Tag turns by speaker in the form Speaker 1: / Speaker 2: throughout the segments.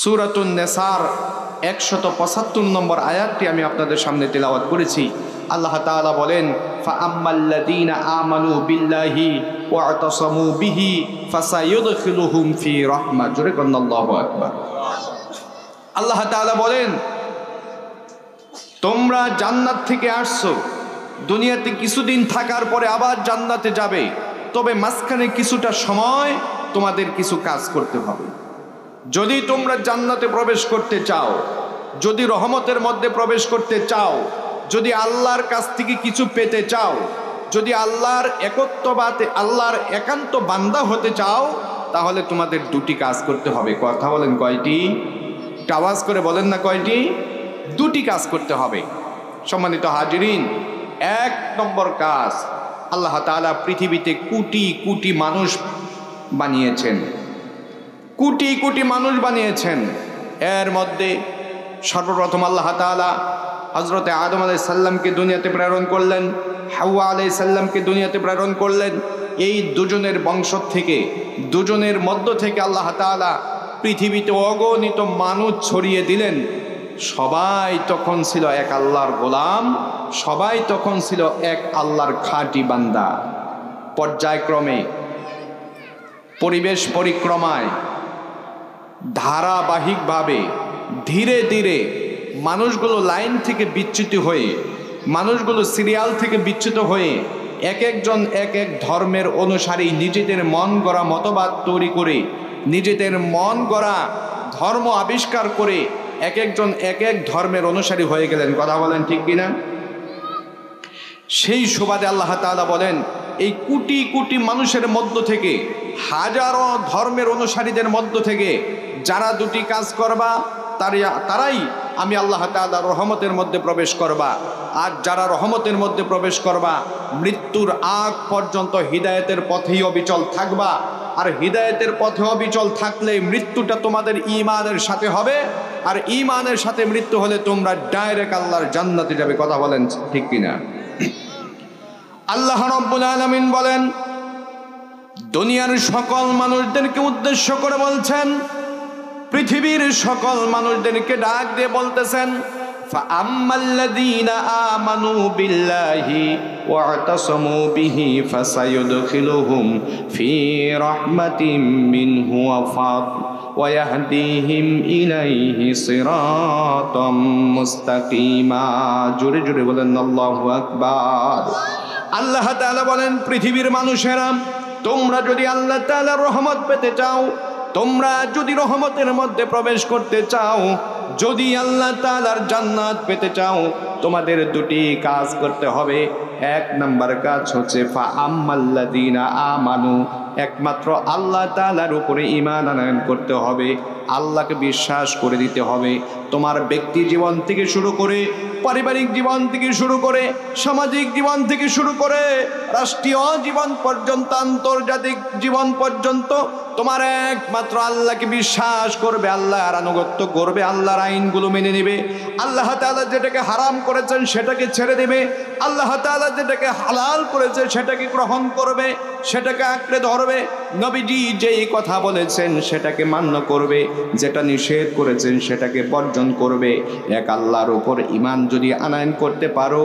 Speaker 1: সূরাতুন নিসার 175 নম্বর আয়াতটি আমি আপনাদের সামনে তেলাওয়াত করেছি। আল্লাহ তাআলা বলেন, ফাআম্মাল্লাযীনা আমানু বিল্লাহি ওয়া'তাসামু বিহি ফাসায়ুদখিলুহুম ফি রাহমাহ। জোরে বলুন আল্লাহু আকবার। আল্লাহ তাআলা বলেন, তোমরা জান্নাত থেকে আসছো, দুনিয়াতে কিছুদিন থাকার পরে আবার জান্নাতে যাবে, তবে মাঝখানে কিছুটা সময় তোমাদের কিছু কাজ করতে হবে। যদি তোমরা জান্নাতে প্রবেশ করতে চাও, যদি রহমতের মধ্যে প্রবেশ করতে চাও, যদি আল্লাহর কাছ থেকে কিছু পেতে চাও, যদি আল্লাহর একত্ববাদে আল্লাহর একান্ত বান্দা হতে চাও, তাহলে তোমাদের দুটি কাজ করতে হবে। কথা বলেন কয়টি? আওয়াজ করে বলেন না কয়টি? দুটি কাজ করতে হবে। সম্মানিত হাজিরিন, 1 নম্বর কাজ, আল্লাহ তাআলা পৃথিবীতে কোটি কোটি মানুষ বানিয়েছেন, কোটি কোটি মানুষ বানিয়েছেন। এর মধ্যে সর্বপ্রথম আল্লাহ তাআলা হযরতে আদম আলাইহিস সালামকে দুনিয়াতে প্রেরণ করলেন, হাওয়া আলাইহিস সালামকে দুনিয়াতে প্রেরণ করলেন। এই দুজনের বংশ থেকে, দুজনের মধ্য থেকে আল্লাহ তাআলা পৃথিবীতে অগণিত মানুষ ছড়িয়ে দিলেন। সবাই তখন ছিল এক আল্লাহর গোলাম, সবাই তখন ছিল এক আল্লাহর খাঁটি বান্দা। পর্যায়ক্রমে, পরিবেশ পরিক্রমায়, ধারাবাহিকভাবে, ধীরে ধীরে মানুষগুলো লাইন থেকে বিচ্যুত হয়ে, মানুষগুলো সিরিয়াল থেকে বিচ্যুত হয়ে এক একজন এক এক ধর্মের অনুসারী নিজেদের মন গড়া মতবাদ তৈরি করে, নিজেদের মন গড়া ধর্ম আবিষ্কার করে এক একজন এক এক ধর্মের অনুসারী হয়ে গেলেন। কথা বলেন ঠিক কিনা? সেই সুবাদে আল্লাহ তাআলা বলেন, এই কোটি কোটি মানুষের মধ্য থেকে, হাজারো ধর্মের অনুসারীদের মধ্য থেকে যারা দুটি কাজ করবা, তারাই আমি আল্লাহ তাআলার রহমতের মধ্যে প্রবেশ করবা। আর যারা রহমতের মধ্যে প্রবেশ করবা, মৃত্যুর আগ পর্যন্ত হিদায়াতের পথেই অবিচল থাকবা। আর হিদায়াতের পথে অবিচল থাকলে মৃত্যুটা তোমাদের ঈমানের সাথে হবে, আর ঈমানের সাথে মৃত্যু হলে তোমরা ডাইরেক্ট আল্লাহর জান্নাতে যাবে। কথা বলেন ঠিক কিনা? আল্লাহ রাব্বুল আলামিন বলেন, দুনিয়ার সকল মানুষদেরকে উদ্দেশ্য করে বলছেন, পৃথিবীর সকল মানুষদেরকে ডাক দিয়ে বলতেছেন, ফাআম্মাল্লাযীনা আমানু বিল্লাহি ওয়া'তাসামু বিহি ফাসায়ুদখিলুহুম ফি রাহমাতিম মিনহু ওয়া ফাদল ওয়া ইয়াহদিহিম ইলাইহি সিরাতাম মুস্তাকিমা। জোরে জোরে বলেন আল্লাহু আকবার। আল্লাহ তাআলা বলেন, পৃথিবীর মানুষেরা, তোমরা যদি আল্লাহ তাআলার রহমত পেতে চাও, তোমরা যদি রহমতের মধ্যে প্রবেশ করতে চাও, যদি আল্লাহ তাআলার জান্নাত পেতে চাও, তোমাদের দুটি কাজ করতে হবে। 1 নম্বর কাজ হচ্ছে ফাআম্মাল্লাযীনা আমানু, একমাত্র আল্লাহ তাআলার উপরে ঈমান আনয়ন করতে হবে, আল্লাহকে বিশ্বাস করে দিতে হবে। তোমার ব্যক্তি জীবন থেকে শুরু করে, পারিবারিক জীবন থেকে শুরু করে, সামাজিক জীবন থেকে শুরু করে, রাষ্ট্রীয় জীবন পর্যন্ত, আন্তর্জাতিক জীবন পর্যন্ত তোমার একমাত্র আল্লাহকে বিশ্বাস করবে, আল্লাহর আনুগত্য করবে, আল্লাহর আইনগুলো মেনে নেবে। আল্লাহ তাআলা যেটাকে হারাম করেছেন সেটাকে ছেড়ে দেবে, আল্লাহ তাআলা যেটাকে হালাল করেছে সেটাকে গ্রহণ করবে, সেটাকে আঁকড়ে ধরবে। নবীজি যেই কথা বলেছেন সেটাকে মান্য করবে, যেটা নিষেধ করেছেন সেটাকে বর্জন করবে। এক আল্লাহর উপর ঈমান যদি আনয়ন করতে পারো,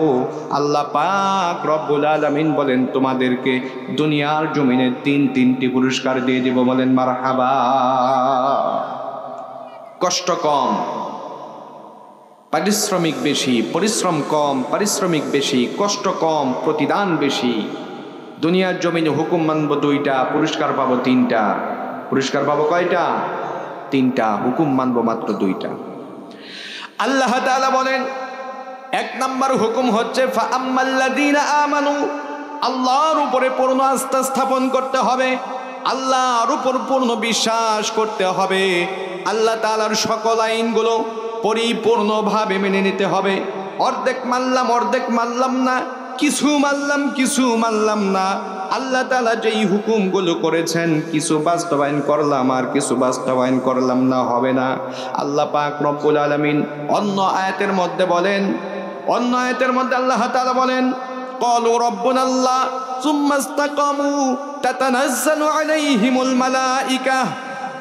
Speaker 1: আল্লাহ পাক রব্বুল আলামিন বলেন, তোমাদেরকে দুনিয়ার জমিনে 3টি পুরস্কার দিয়ে দেব। বলেন মারহাবা। কষ্ট কম, পারিশ্রমিক বেশি, পরিশ্রম কম, পারিশ্রমিক বেশি, কষ্ট কম, প্রতিদান বেশি। দুনিয়ার জমিনে হুকুম মানব 2টা, পুরস্কার পাবো 3টা। পুরস্কার পাবো কয়টা? 3টা। হুকুম মানব মাত্র 2টা। আল্লাহ তাআলা বলেন, 1 নম্বর হুকুম হচ্ছে ফাআম্মাল্লাযীনা আমানু, আল্লাহর উপরে পূর্ণ আস্থা স্থাপন করতে হবে, আল্লাহর উপর পূর্ণ বিশ্বাস করতে হবে, আল্লাহ তাআলার সকল আইনগুলো পরিপূর্ণভাবে মেনে নিতে হবে। অর্ধেক মানলাম, অর্ধেক মানলাম না, কিছু মানলাম, কিছু মানলাম না। আল্লাহ তাআলা যেই হুকুমগুলো করেছেন, কিছু বাস্তবায়ন করলাম আর কিছু বাস্তবায়ন করলাম না, হবে না। আল্লাহ পাক রব্বুল আলামিন অন্য আয়াতের মধ্যে বলেন, অন্য আয়াতের মধ্যে আল্লাহ তাআলা বলেন, ক্বালু রাব্বুনাল্লাহ সুম্মা ইসতাকামু তাতানাজ্জালু আলাইহিমুল মালাইকা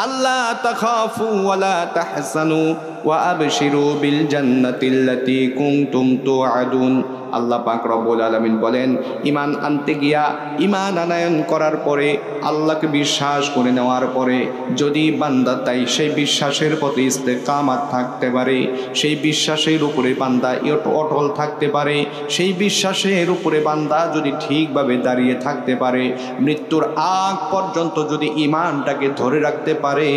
Speaker 1: আল্লা তাখাফু ওয়া লা তাহজানু ওয়া আবশিরু বিল জান্নাতিল্লাতী কুনতুম তুআদুন। আল্লাহ পাক রব্বুল আলামিন বলেন, ঈমান আনতে গিয়া, ঈমান আনয়ন করার পরে, আল্লাহকে বিশ্বাস করে নেওয়ার পরে যদি বান্দা তাই সেই বিশ্বাসের প্রতি ইস্তেকামাত থাকতে পারে, সেই বিশ্বাসের উপরে বান্দা অটল থাকতে পারে, সেই বিশ্বাসের উপরে বান্দা যদি ঠিকভাবে দাঁড়িয়ে থাকতে পারে, মৃত্যুর আগ পর্যন্ত যদি ঈমানটাকে ধরে রাখতে পারে,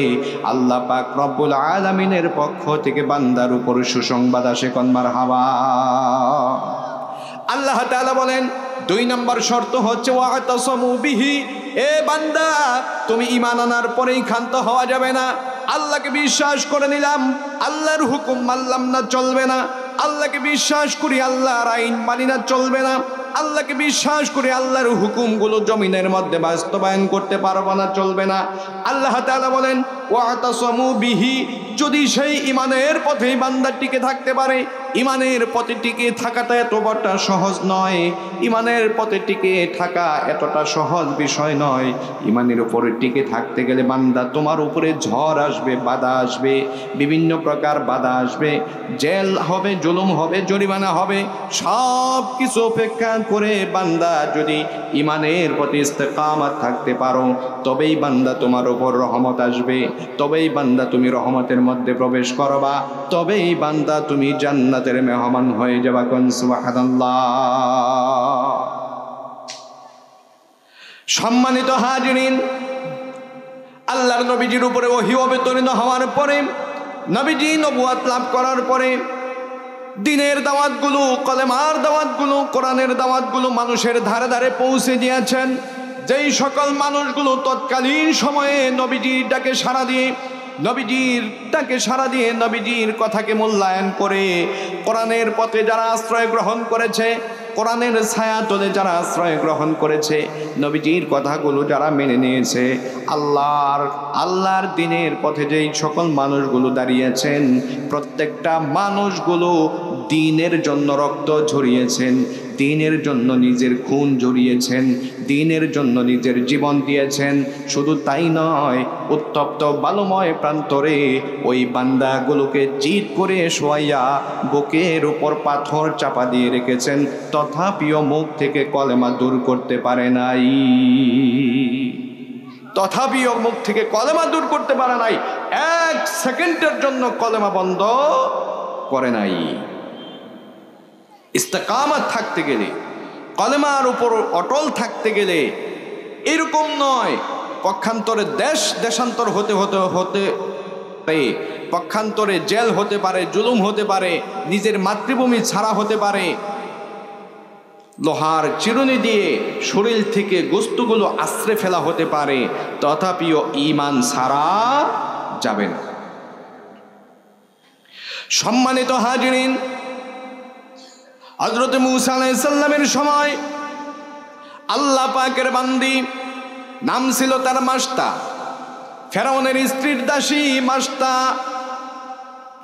Speaker 1: আল্লাহ পাক রব্বুল আলামিনের পক্ষ থেকে বান্দার উপর সুসংবাদ আসে। কোন মারহাবা। আল্লাহ তাআলা বলেন 2 নম্বর শর্ত হচ্ছে ওয়াতাসমু বিহি। এ বান্দা, তুমি ঈমান আনার পরেই ক্ষান্ত হওয়া যাবে না। আল্লাহকে বিশ্বাস করে নিলাম, আল্লাহর হুকুম মানলাম না, চলবে না। আল্লাহকে বিশ্বাস করি, আল্লাহর আইন মানি না, চলবে না। আল্লাহকে বিশ্বাস করে আল্লাহর হুকুমগুলো জমিনের মধ্যে বাস্তবায়ন করতে পারবো না, চলবে না। আল্লাহ তাআলা বলেন ওয়াতাসমু বিহি। যদি সেই ঈমানের পথেই বান্দা টিকে থাকতে পারে, ঈমানের পথে টিকে থাকাটা এত বড়টা সহজ নয়। ঈমানের পথে টিকে থাকা এতটা সহজ বিষয় নয়। ঈমানের উপরে টিকে থাকতে গেলে বান্দা, তোমার উপরে ঝড় আসবে, বাধা আসবে, বিভিন্ন প্রকার বাধা আসবে, জেল হবে, জুলুম হবে, জরিমানা হবে। সব কিছু উপেক্ষা করে বান্দা যদি ঈমানের প্রতি ইস্তেকামাত থাকতে পারো, তবেই বান্দা তোমার উপর রহমত আসবে, তবেই বান্দা তুমি রহমতের মধ্যে প্রবেশ করবা, তবেই বান্দা তুমি জান্নাতের মেহমান হয়ে যাবা। কোন সুবহানাল্লাহ। সম্মানিত হাজিরিন, আল্লাহর নবীজির উপরে ওহী অবতীর্ণ হওয়ার পরে, নবীজি নবুয়ত লাভ করার পরে দ্বীনের দাওয়াতগুলো, কলেমার দাওয়াতগুলো, কোরআনের দাওয়াতগুলো মানুষের ধারে ধারে পৌঁছে দিয়েছেন। যেই সকল মানুষগুলো তৎকালীন সময়ে নবীজির ডাকে সাড়া দিয়ে, নবীজির কথাকে মূল্যায়ন করে, কোরআনের পথে যারা আশ্রয় গ্রহণ করেছে, কোরআনের ছায়া তলে যারা আশ্রয় গ্রহণ করেছে, নবীজির কথাগুলো যারা মেনে নিয়েছে, আল্লাহর দ্বীনের পথে যেই সকল মানুষগুলো দাঁড়িয়েছেন, প্রত্যেকটা মানুষগুলো দ্বীনের জন্য রক্ত ঝরিয়েছেন, দ্বীনের জন্য নিজের খুন ঝরিয়েছেন, দ্বীনের জন্য নিজের জীবন দিয়েছেন। শুধু তাই নয়, উত্তপ্ত বালুময় প্রান্তরে ওই বান্দাগুলোকে জিদ করে শোয়াইয়া বুকের উপর পাথর চাপা দিয়ে রেখেছেন, তথাপিও মুখ থেকে কলেমা দূর করতে পারে নাই। তথাপিও মুখ থেকে কলেমা দূর করতে পারে নাই। 1 সেকেন্ডের জন্য কলেমা বন্ধ করে নাই। ইস্তেকামাত থাকতে গেলে, কলেমার উপর অটল থাকতে গেলে এরকম নয় পক্ষান্তরে দেশান্তর হতে পক্ষান্তরে জেল হতে পারে, জুলুম হতে পারে, নিজের মাতৃভূমি ছাড়া হতে পারে, লোহার চিরুনি দিয়ে শরীর থেকে গোস্তগুলো আশ্রে ফেলা হতে পারে, তথাপিও ঈমান ছাড়া যাবে না। সম্মানিত হাজিরিন, হযরত মূসা আলাইহিস সালামের সময় আল্লাহ পাকের বান্দি, নাম ছিল তার মাশতা, ফেরাউনের স্ত্রীর দাসী মাশতা,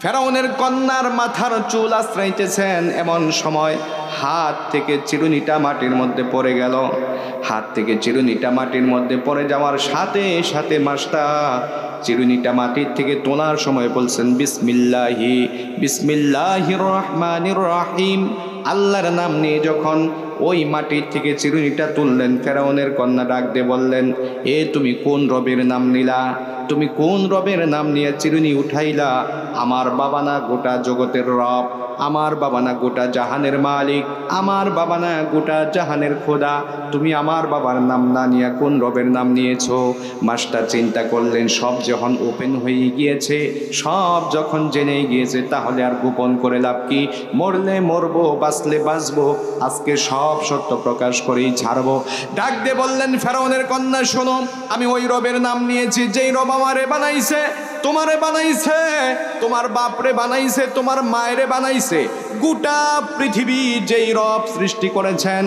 Speaker 1: ফেরাউনের কন্যার মাথার চুল আশ্রাইতেছেন। এমন সময় হাত থেকে চিরুনিটা মাটির মধ্যে পড়ে গেল। হাত থেকে চিরুনিটা মাটির মধ্যে পড়ে যাওয়ার সাথে সাথে মাশতা চিরুনিটা মাটির থেকে তোলার সময় বলছেন বিসমিল্লাহির রহমানির রহিম। আল্লাহর নাম নিয়ে যখন ওই মাটির থেকে চিরুনিটা তুললেন, ফেরাউনের কন্যা ডাক দিয়ে বললেন, এ তুমি কোন রবের নাম নিলা? তুমি কোন রবের নাম নিয়ে চিরুনি উঠাইলা? আমার বাবা না গোটা জগতের রব, আমার বাবা না গোটা জাহানের মালিক, আমার বাবা না গোটা জাহানের খোদা, তুমি আমার বাবার নাম না নিয়ে কোন রবের নাম নিয়েছো? মাস্টার চিন্তা করলেন, সব যখন ওপেন হয়ে গিয়েছে, সব যখন জেনে গিয়েছে, তাহলে আর গোপন করে লাভ কি? মরলে মরবো, বাঁচলে বাঁচবো, আজকে সব সত্য প্রকাশ করেই ছাড়বো। ডাক দিয়ে বললেন, ফেরাউনের কন্যা শোনো, আমি ওই রবের নাম নিয়েছি যেই রব আমারে বানাইছে, তোমারে বানাইছে, তোমার বাপরে বানাইছে, তোমার মায়েরে বানাইছে। গোটা পৃথিবী যেই রব সৃষ্টি করেছেন,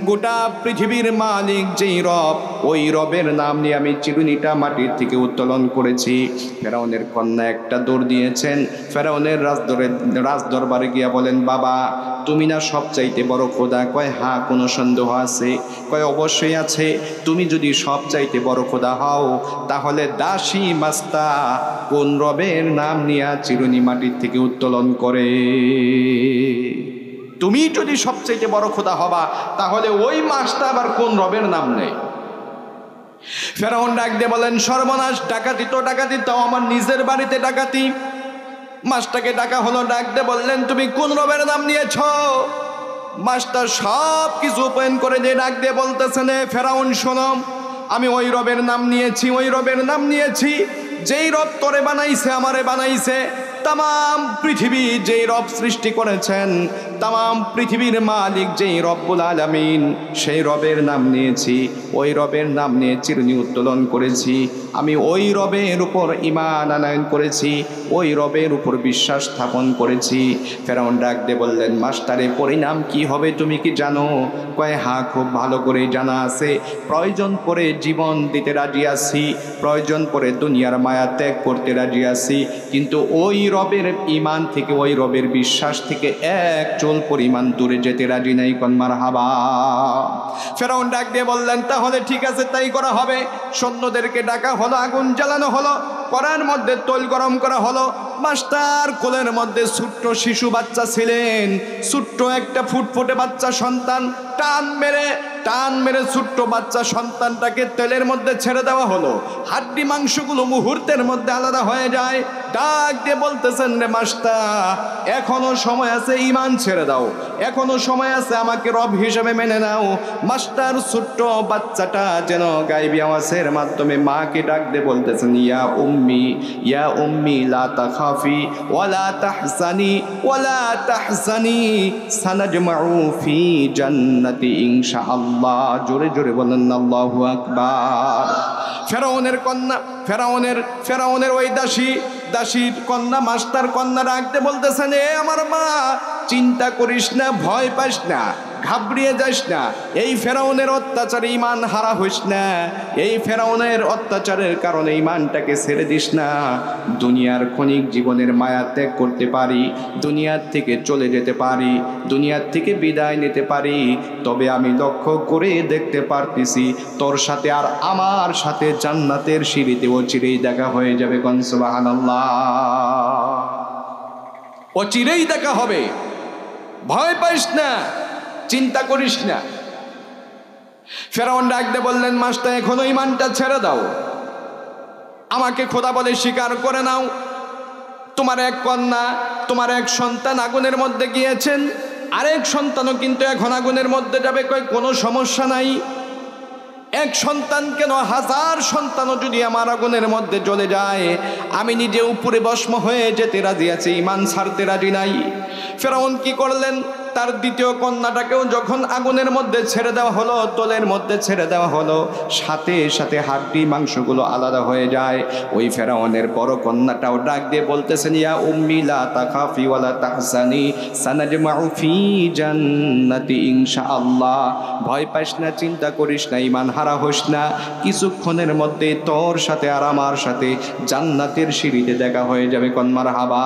Speaker 1: গোটা পৃথিবীর মালিক যেই রব, ওই রবের নাম নিয়ে আমি চিরুনিটা মাটির থেকে উত্তোলন করেছি। ফেরাউনের কন্যা একটা দৌড় দিয়েছেন, ফেরাউনের রাজদরবারে গিয়া বলেন, বাবা তুমি না সবচাইতে বড় খোদা? কয় হ্যাঁ, কোনো সন্দেহ আছে? কয় অবশ্যই আছে। তুমি যদি সবচাইতে বড় খোদা হও তাহলে দাসী মাছটা কোন রবের নাম নিয়ে চিরুনি মাটির থেকে উত্তোলন করে? তুমি যদি সবচাইতে বড় খোদা হবা তাহলে ওই মাছটা আবার কোন রবের নাম নেই? ফেরাউন ডাক দিয়ে বলেন, সর্বনাশ, ডাকাতি তো ডাকাতি, তাও আমার নিজের বাড়িতে ডাকাতি। মাছটাকে ডাকা হলো, ডাক দিয়ে বললেন, তুমি কোন রবের নাম নিয়েছ? মাছটা সব কিছু উপেন করে দিয়ে ডাক দিয়ে বলতেছেন, ফেরাউন শোনো, আমি ওই রবের নাম নিয়েছি, ওই রবের নাম নিয়েছি যেই রব তোরে বানাইছে, আমারে বানাইছে। তাম পৃথিবী যেই রব সৃষ্টি করেছেন, তাম পৃথিবীর মালিক যেই রব্বুল আলামিন, সেই রবের নাম নিয়েছি, ওই রবের নাম নিয়ে চিরুনি উত্তোলন করেছি। আমি ওই রবের উপর ঈমান আনয়ন করেছি, ওই রবের উপর বিশ্বাস স্থাপন করেছি। ফেরাউন ডাক দিয়ে বললেন, মাস্টারে, পরিণাম কি হবে তুমি কি জানো? কয় হ্যাঁ, খুব ভালো করে জানা আছে। প্রয়োজন করে জীবন দিতে রাজি আছি, প্রয়োজন করে দুনিয়ার মায়া ত্যাগ করতে রাজি আছি, কিন্তু ওই রবের ঈমান থেকে, ওই রবের বিশ্বাস থেকে এক চুল পরিমাণ দূরে যেতে রাজি নাই। কোন মারহাবা। ফেরাউন ডাক দিয়ে বললেন, তাহলে ঠিক আছে, তাই করা হবে। সৈন্যদেরকে ডাকা হলো, আগুন জ্বালানো হলো, কড়ার মধ্যে তৈল গরম করা হলো। মাস্টার কোলের মধ্যে ছোট্ট শিশু বাচ্চা ছিলেন, ছোট্ট একটা ফুটফুটে বাচ্চা সন্তান। টান মেরে ছোট্ট বাচ্চা সন্তানটাকে তেলের মধ্যে ছেড়ে দেওয়া হলো। হাড্ডি মাংসগুলো মুহূর্তের মধ্যে আলাদা হয়ে যায়। ডাক দিয়ে বলতেছেন, রে মাস্টার, এখনো সময় আছে, ঈমান ছেড়ে দাও, এখনো সময় আছে, আমাকে রব হিসেবে মেনে নাও। মাস্টার ছোট্ট বাচ্চাটা যেন গায়বী আওয়াজের মাধ্যমে মাকে ডাক দিয়ে বলতেছেন, ইয়া উম্মি লা তাখাফি ওয়ালা তাহজানি ওয়ালা তাহজানি সানাজমাউ ফি জান্নাতি ইনশাআল্লাহ। জোরে জোরে বলেন আল্লাহু আকবার। ফেরাউনের কন্যা, ফেরাউনের ওই দাসীর কন্যা, মাস্টার কন্যা রাখতে বলতেছেন, এ আমার মা, চিন্তা করিস না, ভয় পাস না, ঘাবড়িয়ে যাস না, এই ফেরাউনের অত্যাচারে ঈমান হারা হইস না, এই ফেরাউনের অত্যাচারের কারণে ঈমানটাকে ছেড়ে দিস না। দুনিয়ার ক্ষণিক জীবনের মায়া ত্যাগ করতে পারি, দুনিয়ার থেকে চলে যেতে পারি, দুনিয়ার থেকে বিদায় নিতে পারি, তবে আমি লক্ষ্য করে দেখতে পারতেছি তোর সাথে আর আমার সাথে জান্নাতের সিঁড়িতে অচিরেই দেখা হয়ে যাবে। কোন সুবহানাল্লাহ। অচিরেই দেখা হবে, ভয় পাইস না, চিন্তা করিস না। ফেরাউন ডাক দিয়ে বললেন, মাস্টার, এখনো ঈমানটা ছেড়ে দাও, আমাকে খোদা বলে স্বীকার করে নাও। তোমার এক কন্যা, তোমার এক সন্তান আগুনের মধ্যে গিয়েছেন, আরেক সন্তানও কিন্তু এখন আগুনের মধ্যে যাবে। কই কোনো সমস্যা নাই, এক সন্তান কেন, 1000 সন্তানও যদি আমার আগুনের মধ্যে জ্বলে যায়, আমি নিজে উপরে ভস্ম হয়ে যেতে রাজি আছি, ঈমান ছাড়তে রাজি নাই। ফেরাউন কি করলেন, তার দ্বিতীয় কন্যাটাকেও যখন আগুনের মধ্যে ছেড়ে দেওয়া হলো, তোলের মধ্যে ছেড়ে দেওয়া হলো, সাথে সাথে হাড্ডি মাংসগুলো আলাদা হয়ে যায়। ওই ফেরাউনের বড় কন্যাটাও ডাক দিয়ে বলতেছেন, ইয়া উম্মি লা তাখাফি ওয়ালা তাহজানি সানাজমাউ ফি জান্নাতি ইনশাআল্লাহ। ভয় পাস না, চিন্তা করিস না, ঈমান হারা হোস না, কিছুক্ষণের মধ্যে তোর সাথে আর আমার সাথে জান্নাতের সিঁড়িতে দেখা হয়ে যাবে। কোন মারহাবা।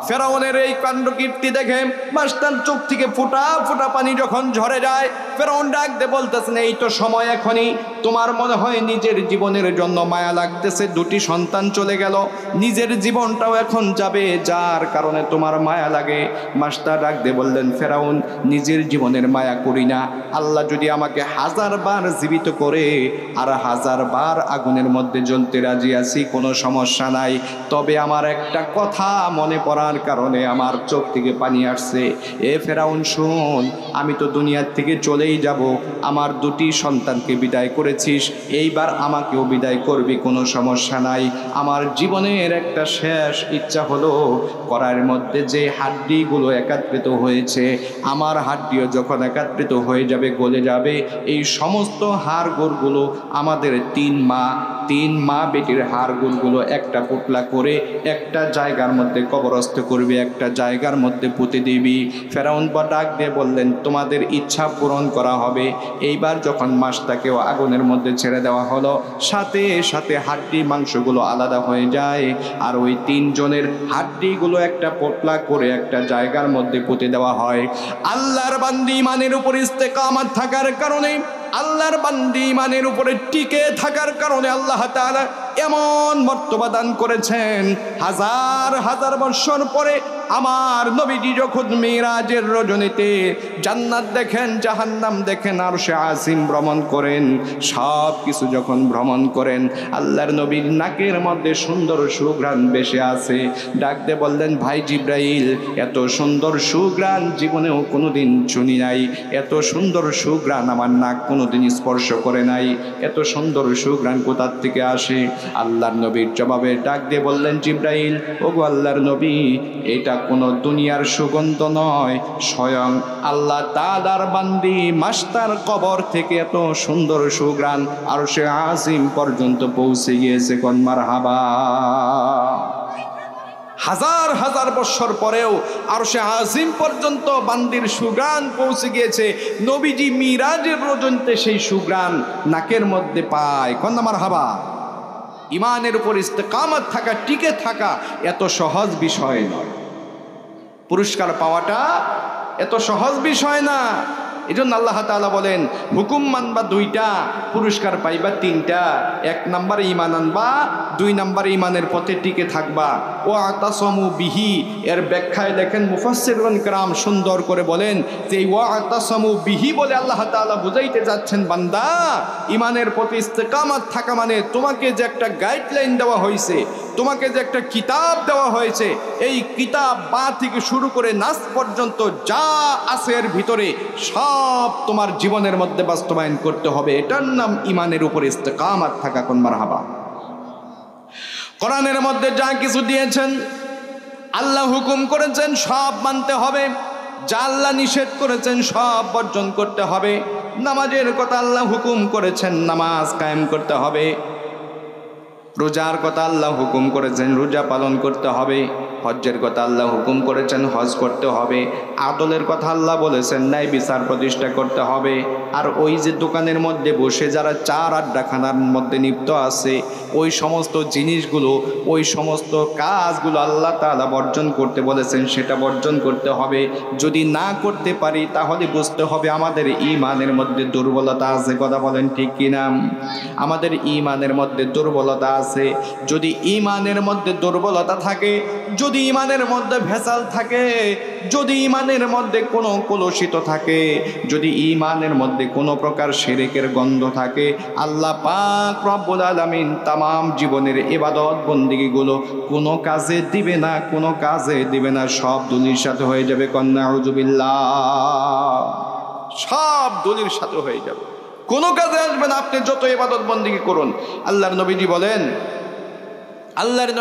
Speaker 1: ফেরাউনের এই কাণ্ডকীর্তি দেখে মাস্টার চোখ থেকে ফোঁটা ফোঁটা পানি যখন ঝরে যায়, ফেরাউন ডাক দিয়ে বলতেছেন, এই তো সময় এখনই। তোমার মনে হয় নিজের জীবনের জন্য মায়া লাগতেছে, 2টি সন্তান চলে গেল, নিজের জীবনটাও এখন যাবে, যার কারণে তোমার মায়া লাগে। মাস্টার ডাক দিয়ে বললেন, ফেরাউন, নিজের জীবনের মায়া করি না। আল্লাহ যদি আমাকে 1000 বার জীবিত করে আর 1000 বার আগুনের মধ্যে জ্বলতে রাজি আছি, কোনো সমস্যা নাই। তবে আমার একটা কথা মনে পড়ার কারণে আমার চোখ থেকে পানি আসছে। এ ফেরাউন শোন, আমি তো দুনিয়ার থেকে চলেই যাব, আমার 2টি সন্তানকে বিদায় করেছিস, এইবার আমাকেও বিদায় করবি, কোনো সমস্যা নাই। আমার জীবনের একটা শেষ ইচ্ছা হলো, কড়ার মধ্যে যে হাড্ডিগুলো একত্রিত হয়েছে, আমার হাড্ডিও যখন একত্রিত হয়ে যাবে, গলে যাবে, এই সমস্ত হাড়গোড়গুলো আমাদের 3 মা তিন মা বেটির হাড়গুলো একটা পুটলা করে একটা জায়গার মধ্যে কবরস্থ করবি, একটা জায়গার মধ্যে পুঁতে দিবি। ফেরাউন ডাক দিয়ে বললেন, তোমাদের ইচ্ছা পূরণ করা হবে। এইবার যখন মাছটাকেও আগুনের মধ্যে ছেড়ে দেওয়া হলো, সাথে সাথে হাড্ডি মাংসগুলো আলাদা হয়ে যায়, আর ওই তিনজনের হাড্ডিগুলো একটা পোটলা করে একটা জায়গার মধ্যে পুঁতে দেওয়া হয়। আল্লাহর বান্দি ইমানের উপর ইস্তেকামত থাকার কারণে, আল্লাহর বান্দি ইমানের উপরে টিকে থাকার কারণে আল্লাহ তাআলা এমন মর্তবা দান করেছেন। হাজার হাজার বছর পরে আমার নবীজি যখন মিরাজের রজনীতে জান্নাত দেখেন, জাহান্নাম দেখেন, আরশে আজিম ভ্রমণ করেন, সব কিছু যখন ভ্রমণ করেন, আল্লাহর নবীর নাকের মধ্যে সুন্দর সুঘ্রাণ ভেসে আছে। ডাকতে বললেন, ভাই জিব্রাইল, এত সুন্দর সুঘ্রাণ জীবনেও কোনোদিন শুনি নাই, এত সুন্দর সুঘ্রাণ আমার নাক কোনোদিন স্পর্শ করে নাই, এত সুন্দর সুঘ্রাণ কোথার থেকে আসে? আল্লাহর নবীর জবাবে ডাক দিয়ে বললেন, জিব্রাইল, ওগো আল্লাহর নবী, এটা কোনো দুনিয়ার সুগন্ধ নয়, স্বয়ং আল্লাহ তাআলার বান্দি মাস্টার কবর থেকে এত সুন্দর সুঘ্রাণ আরশে আজিম পর্যন্ত পৌঁছে গিয়েছে। কোন মারহাবা। হাজার হাজার বছর পরেও আরশে আজিম পর্যন্ত বান্দির সুঘ্রাণ পৌঁছে গিয়েছে। নবীজি মিরাজের রজনীতে সেই সুঘ্রাণ নাকের মধ্যে পায়। কোন মারহাবা। ইমানের উপর ইস্তেকামত থাকা, টিকে থাকা এত সহজ বিষয় নয়। পুরস্কার পাওয়াটা এত সহজ বিষয় না। এজন্য আল্লাহ তাআলা বলেন, হুকুম মানবা দুইটা, পুরস্কার পাইবা তিনটা। এক নম্বরে ঈমান আনবা, দুই নম্বরে ঈমানের পথে টিকে থাকবা। ওয়াতাসমু বিহি, এর ব্যাখ্যায় দেখেন মুফাসসিরুন কিরাম সুন্দর করে বলেন যে ওয়াতাসমু বিহি বলে আল্লাহ তাআলা বুঝাইতে যাচ্ছেন, বান্দা ঈমানের পথে ইস্তেকামত থাকা মানে তোমাকে যে একটা গাইডলাইন দেওয়া হয়েছে, তোমাকে যে একটা কিতাব দেওয়া হয়েছে, এই কিতাব বা থেকে শুরু করে নাস পর্যন্ত যা আছে এর ভিতরে সব তোমার জীবনের মধ্যে বাস্তবায়ন করতে হবে। এটার নাম ঈমানের উপর ইস্তেকামত থাকা। কোন মারহাবা। কোরআনের মধ্যে যা কিছু দিয়েছেন, আল্লাহ হুকুম করেছেন সব মানতে হবে, যা আল্লাহ নিষেধ করেছেন সব বর্জন করতে হবে। নামাজের কথা আল্লাহ হুকুম করেছেন, নামাজ কায়েম করতে হবে। রোজার কথা আল্লাহ হুকুম করেছেন, রোজা পালন করতে হবে। হজ্জের কথা আল্লাহ হুকুম করেছেন, হজ করতে হবে। আদলের কথা আল্লাহ বলেছেন, ন্যায় বিচার প্রতিষ্ঠা করতে হবে। আর ওই যে দোকানের মধ্যে বসে যারা চার আড্ডাখানার মধ্যে লিপ্ত আছে, ওই সমস্ত জিনিসগুলো, ওই সমস্ত কাজগুলো আল্লাহ তাআলা বর্জন করতে বলেছেন, সেটা বর্জন করতে হবে। যদি না করতে পারি তাহলে বুঝতে হবে আমাদের ঈমানের মধ্যে দুর্বলতা আছে। কথা বলেন ঠিক কিনা? আমাদের ঈমানের মধ্যে দুর্বলতা আছে। যদি ঈমানের মধ্যে দুর্বলতা থাকে, যদি ঈমানের মধ্যে ভেজাল থাকে, যদি ঈমানের মধ্যে কোনো কলুষিত থাকে, যদি ঈমানের মধ্যে কোনো প্রকার শিরকের গন্ধ থাকে, আল্লাহ পাক রব্বুল আলামিন তামাম জীবনের ইবাদত বন্দেগীগুলো কোনো কাজে দিবে না, কোনো কাজে দিবে না, সব দুনির সাথে হয়ে যাবে। কন্যা আউযুবিল্লাহ, সব দুনির সাথে হয়ে যাবে, কোনো কাজে আসবে না। আপনি যত ইবাদত বন্দেগী করুন। আল্লাহর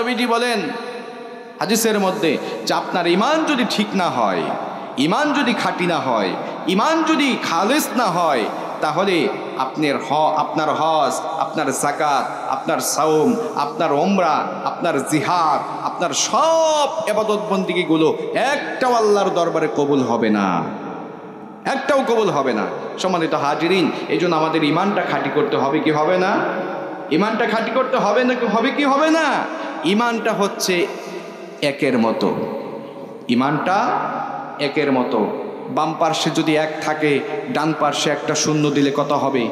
Speaker 1: নবীজি বলেন হাদিসের মধ্যে যে আপনার ঈমান যদি ঠিক না হয়, ঈমান যদি খাঁটি না হয়, ঈমান যদি খালেস না হয়, তাহলে আপনার হজ, আপনার যাকাত, আপনার সাওম, আপনার উমরা, আপনার জিহাদ, আপনার সব ইবাদত বন্দেগীগুলো একটাও আল্লাহর দরবারে কবুল হবে না, একটাও কবুল হবে না। সম্মানিত হাজিরিন, এই জন্য আমাদের ঈমানটা খাঁটি করতে হবে কি হবে না? ঈমানটা খাঁটি করতে হবে না, হবে কি হবে না? ঈমানটা হচ্ছে একের মতো, ঈমানটা একের মতো। বাম পার্শ্বে যদি এক থাকে, ডান পার্শ্বে একটা শূন্য দিলে কত হবে?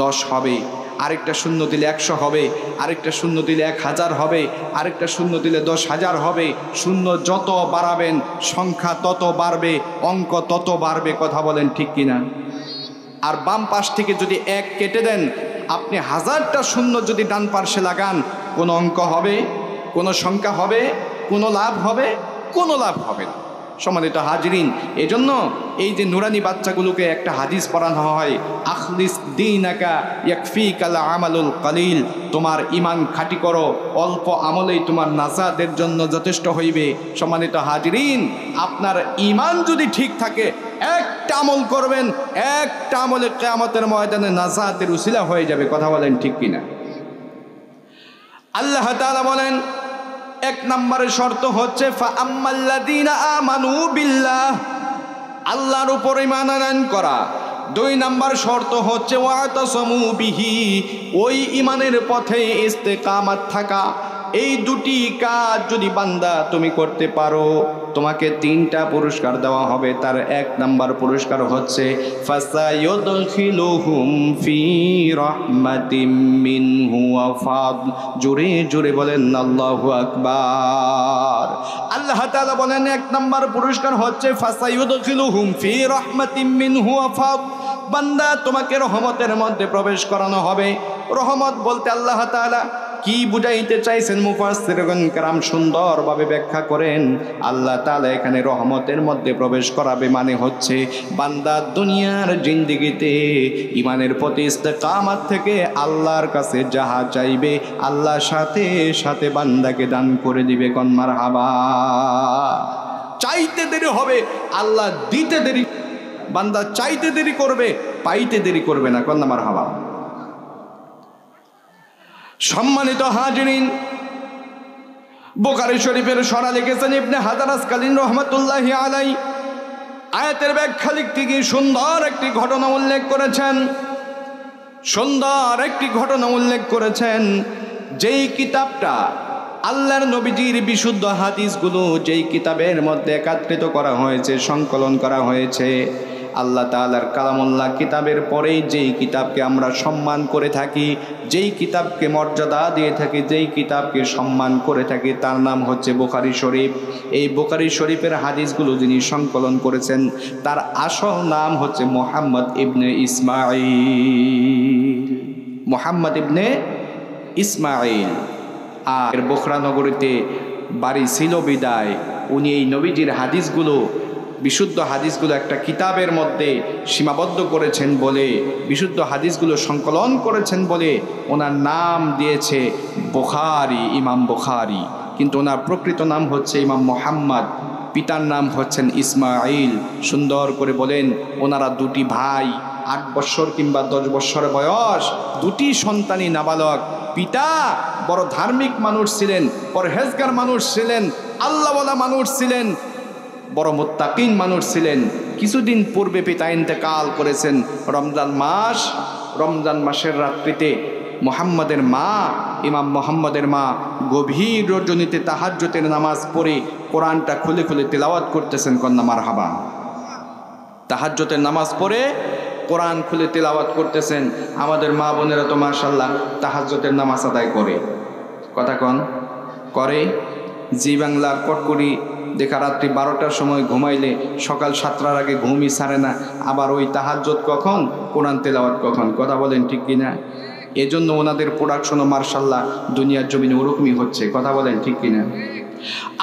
Speaker 1: 10 হবে। আরেকটা শূন্য দিলে 100 হবে, আরেকটা শূন্য দিলে 1000 হবে, আরেকটা শূন্য দিলে 10,000 হবে। শূন্য যত বাড়াবেন সংখ্যা তত বাড়বে, অঙ্ক তত বাড়বে। কথা বলেন ঠিক কিনা? আর বাম পাশ থেকে যদি 1 কেটে দেন, আপনি 1000টা শূন্য যদি ডান পার্শ্বে লাগান, কোনো অঙ্ক হবে? কোনো সংখ্যা হবে? কোনো লাভ হবে? কোনো লাভ হবে না। সম্মানিত হাজিরিন, এজন্য এই যে নুরানি বাচ্চাগুলোকে একটা হাদিস পড়ানো হয়, আখলিস দীনাকা ইয়াকফিকাল আমালুল কালিল, তোমার ঈমান খাঁটি করো, অল্প আমলেই তোমার নাজাতের জন্য যথেষ্ট হইবে। সম্মানিত হাজিরিন, আপনার ঈমান যদি ঠিক থাকে, একটা আমল করবেন, একটা আমলে কিয়ামতের ময়দানে নাজাতের উসিলা হয়ে যাবে। কথা বলেন ঠিক কিনা? আল্লাহ তাআলা বলেন এক নম্বরের শর্ত হচ্ছে ফাআম্মাল্লাযীনা আমানু বিল্লাহ, আল্লাহর উপর ঈমান আনয়ন করা। 2 নম্বর শর্ত হচ্ছে ওয়াতাসমু বিহি, ওই ঈমানের পথে ইস্তেকামাত থাকা। এই দুটি কাজ যদি বান্দা তুমি করতে পারো, তোমাকে 3টা পুরস্কার দেওয়া হবে। তার 1 নম্বর পুরস্কার হচ্ছে ফাসায়ুদখিলুহুম ফি রাহমাতিম মিনহু ওয়া ফাদল। জোরে জোরে বলেন আল্লাহু আকবার। আল্লাহ তাআলা বলেন 1 নম্বর পুরস্কার হচ্ছে ফাসায়ুদখিলুহুম ফি রাহমাতিম মিনহু ওয়া ফাদল, বান্দা তোমাকে রহমতের মধ্যে প্রবেশ করানো হবে। রহমত বলতে আল্লাহ তাআলা কি বুঝাইতে চাইছেন মুফাসসিরগণ কেরাম সুন্দরভাবে ব্যাখ্যা করেন। আল্লাহ তাআলা এখানে রহমতের মধ্যে প্রবেশ করাবে মানে হচ্ছে বান্দা দুনিয়ার জিন্দেগিতে ঈমানের প্রতি ইস্তেকামাত থেকে আল্লাহর কাছে যাহা চাইবে আল্লাহর সাথে সাথে বান্দাকে দান করে দিবে। কোন মারহাবা। চাইতে দেরি হবে, আল্লাহ দিতে দেরি। বান্দা চাইতে দেরি করবে, পাইতে দেরি করবে না। কোন মারহাবা। সম্মানিত হাজিরিন, বুখারী শরীফের সরা লিখেছেন ইবনে হাজার আসকালিন রহমাতুল্লাহি আলাইহি, আয়াতের ব্যাখ্যা লিখতে গিয়ে সুন্দর একটি ঘটনা উল্লেখ করেছেন। সুন্দর একটি ঘটনা উল্লেখ করেছেন। যেই কিতাবটা আল্লাহর নবীজির বিশুদ্ধ হাদিসগুলো যেই কিতাবের মধ্যে একত্রিত করা হয়েছে, সংকলন করা হয়েছে, আল্লাহ তাআলার কালামুল্লাহ কিতাবের পরেই যেই কিতাবকে আমরা সম্মান করে থাকি, যেই কিতাবকে মর্যাদা দিয়ে থাকি, যেই কিতাবকে সম্মান করে থাকি, তার নাম হচ্ছে বুখারী শরীফ। এই বুখারী শরীফের হাদিসগুলো যিনি সংকলন করেছেন তার আসল নাম হচ্ছে মুহাম্মদ ইবনে ইসমাঈল। মুহাম্মদ ইবনে ইসমাঈল। আর বুখরা নগরীতে বাড়ি ছিল বিদায় উনি এই নবীজির হাদিসগুলো, বিশুদ্ধ হাদিসগুলো একটা কিতাবের মধ্যে সীমাবদ্ধ করেছেন বলে, বিশুদ্ধ হাদিসগুলো সংকলন করেছেন বলে ওনার নাম দিয়েছে বুখারী, ইমাম বুখারী। কিন্তু ওনার প্রকৃত নাম হচ্ছে ইমাম মুহাম্মদ, পিতার নাম হচ্ছেন ইসমাঈল। সুন্দর করে বলেন ওনারা 2টি ভাই, 8 বছর কিংবা 10 বছর বয়স, 2টি সন্তানই নাবালক। পিতা বড় ধার্মিক মানুষ ছিলেন, পরহেজগার মানুষ ছিলেন, আল্লাহওয়ালা মানুষ ছিলেন, বড় মুত্তাকিন মানুষ ছিলেন। কিছুদিন পূর্বে পিতা ইন্তেকাল করেছেন। রমজান মাসের রাত্রিতে মুহাম্মদের মা, ইমাম মুহাম্মদের মা গভীর রজনীতে তাহাজ্জুদের নামাজ পড়ে কোরআনটা খুলে খুলে তেলাওয়াত করতেছেন। কন্যা মারহাবা। তাহাজ্জুদের নামাজ পড়ে কোরআন খুলে তেলাওয়াত করতেছেন। আমাদের মা বোনেরা তো মাশাআল্লাহ তাহাজ্জুদের নামাজ আদায় করে, কথা কন করে। জি বাংলার কটকরি দেখা রাত্রি 12টার সময় ঘুমাইলে সকাল 7টার আগে ঘুমই ছাড়ে না। আবার ওই তাহাজ্জুদ কখন, কোরআন তেলাওয়াত কখন, কথা বলেন ঠিক কিনা? এজন্য ওনাদের প্রোডাকশনও মার্শাল্লাহ দুনিয়ার জমিনে ওরকমই হচ্ছে, কথা বলেন ঠিক কিনা?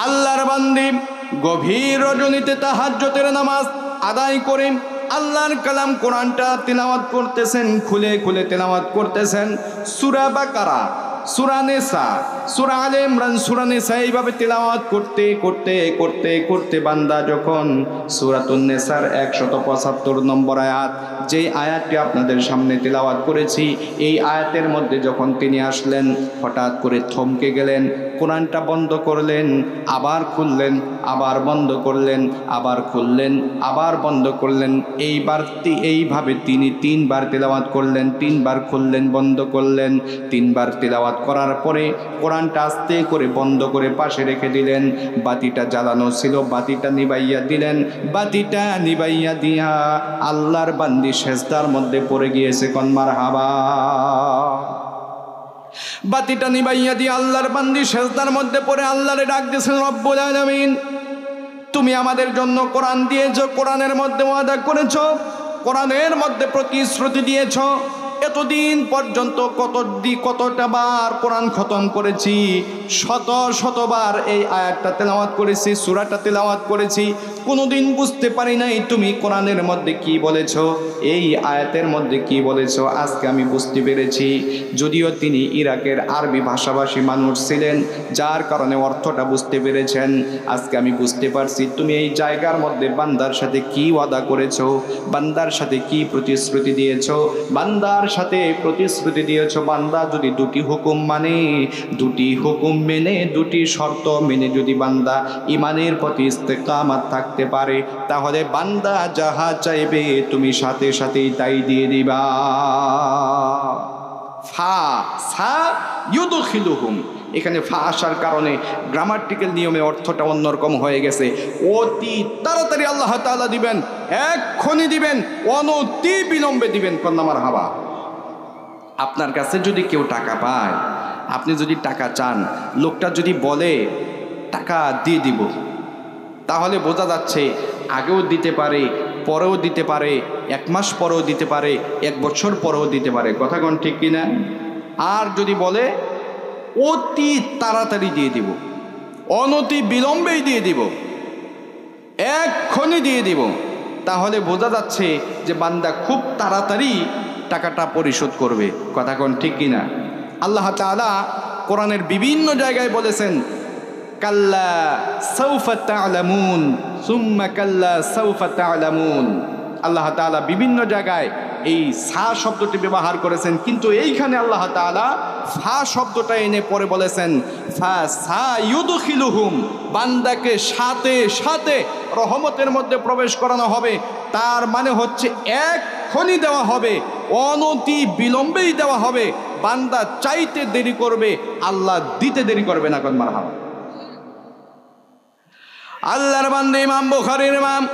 Speaker 1: আল্লাহর বান্দী গভীর রজনীতে তাহাজ্জুদের নামাজ আদায় করে আল্লাহর কালাম কোরআনটা তেলাওয়াত করতেছেন, খুলে খুলে তেলাওয়াত করতেছেন। সূরা বাকারা, সূরা নিসা, সূরা আলে ইমরান, সূরা নিসা এইভাবে তেলাওয়াত করতে করতে করতে করতে বান্দা যখন সূরাতুন নিসার 175 নম্বর আয়াত, যে আয়াতটি আপনাদের সামনে তেলাওয়াত করেছি, এই আয়াতের মধ্যে যখন তিনি আসলেন হঠাৎ করে থমকে গেলেন, কোরআনটা বন্ধ করলেন, আবার খুললেন, আবার বন্ধ করলেন, আবার খুললেন, আবার বন্ধ করলেন। এইভাবে তিনি 3বার তেলাওয়াত করলেন, 3বার খুললেন, বন্ধ করলেন। 3বার তেলাওয়াত করার পরে কোরআনটা আস্তে করে বন্ধ করে পাশে রেখে দিলেন। বাতিটা জ্বালানো ছিল, বাতিটা নিবাইয়া দিলেন। বাতিটা নিবাইয়া দিয়া আল্লাহর বান্দি সেজদার মধ্যে পড়ে গিয়েছে। কোন মারহাবা। বাতিটা নিবাইয়া দিয়ে আল্লাহর বান্দি সেজদার মধ্যে পড়ে আল্লাহরে ডাক দিয়েছেন, রব্বুল আলামিন তুমি আমাদের জন্য কোরআন দিয়েছো, কোরআনের মধ্যে ওয়াদা করেছো, কোরআনের মধ্যে প্রতিশ্রুতি দিয়েছো। এতদিন পর্যন্ত কতটা বার কোরআন খতম করেছি, শতবার এই আয়াতটা তেলাওয়াত করেছি, সূরাটা তেলাওয়াত করেছি, কোনোদিন বুঝতে পারি নাই তুমি কোরআনের মধ্যে কি বলেছো, এই আয়াতের মধ্যে কি বলেছো। আজকে আমি বুঝতে পেরেছি। যদিও তিনি ইরাকের আরবি ভাষাভাষী মানুষ ছিলেন, যার কারণে অর্থটা বুঝতে পেরেছেন। আজকে আমি বুঝতে পারছি তুমি এই জায়গার মধ্যে বান্দার সাথে কি ওয়াদা করেছো, বান্দার সাথে কি প্রতিশ্রুতি দিয়েছো, বান্দার সাথে প্রতিশ্রুতি দিয়েছো বান্দা যদি দুটি হুকুম মানে, দুটি হুকুম মেনে, দুটি শর্ত মেনে যদি বান্দা ইমানের প্রতি ইস্তেকামাত থাকতে পারে, তাহলে বান্দা যাহা চাইবে তুমি সাথে সাথেই তাই দিয়ে দিবা। ফা সা ইউদখিলুহুম, এখানে ফা আসার কারণে গ্রামাটিক্যাল নিয়মে অর্থটা অন্যরকম হয়ে গেছে। অতি তাড়াতাড়ি আল্লাহ তাআলা দিবেন, এক্ষুনি দিবেন, অনতি বিলম্বে দিবেন। কন্যামার হাবা। আপনার কাছে যদি কেউ টাকা পায়, আপনি যদি টাকা চান, লোকটা যদি বলে টাকা দিয়ে দিব, তাহলে বোঝা যাচ্ছে আগেও দিতে পারে, পরেও দিতে পারে, 1 মাস পরেও দিতে পারে, 1 বছর পরেও দিতে পারে। কথা কোন ঠিক কিনা? আর যদি বলে অতি তাড়াতাড়ি দিয়ে দিব, অনতি বিলম্বেই দিয়ে দিব, এক্ষুনি দিয়ে দিব, তাহলে বোঝা যাচ্ছে যে বান্দা খুব তাড়াতাড়ি টাকাটা পরিশোধ করবে। কথা কোন ঠিক কিনা? আল্লাহ তাআলা কোরআনের বিভিন্ন জায়গায় বলেছেন কাল্লা সাউফা তা'লামুন সুম্মা কাল্লা সাউফা তা'লামুন। আল্লাহ তাআলা বিভিন্ন জায়গায় এই সা শব্দটি ব্যবহার করেছেন, কিন্তু এইখানে আল্লাহ তাআলা ফা শব্দটা এনে পরে বলেছেন ফা সা ইউদখিলুহুম, বান্দাকে সাথে সাথে রহমতের মধ্যে প্রবেশ করানো হবে। তার মানে হচ্ছে এক্ষুনি দেওয়া হবে, অনতি বিলম্বেই দেওয়া হবে। বান্দা চাইতে দেরি করবে, আল্লাহ দিতে দেরি করবে না। কোন মারহাবা। আল্লাহর বান্দা ইমাম বুখারীর ইমাম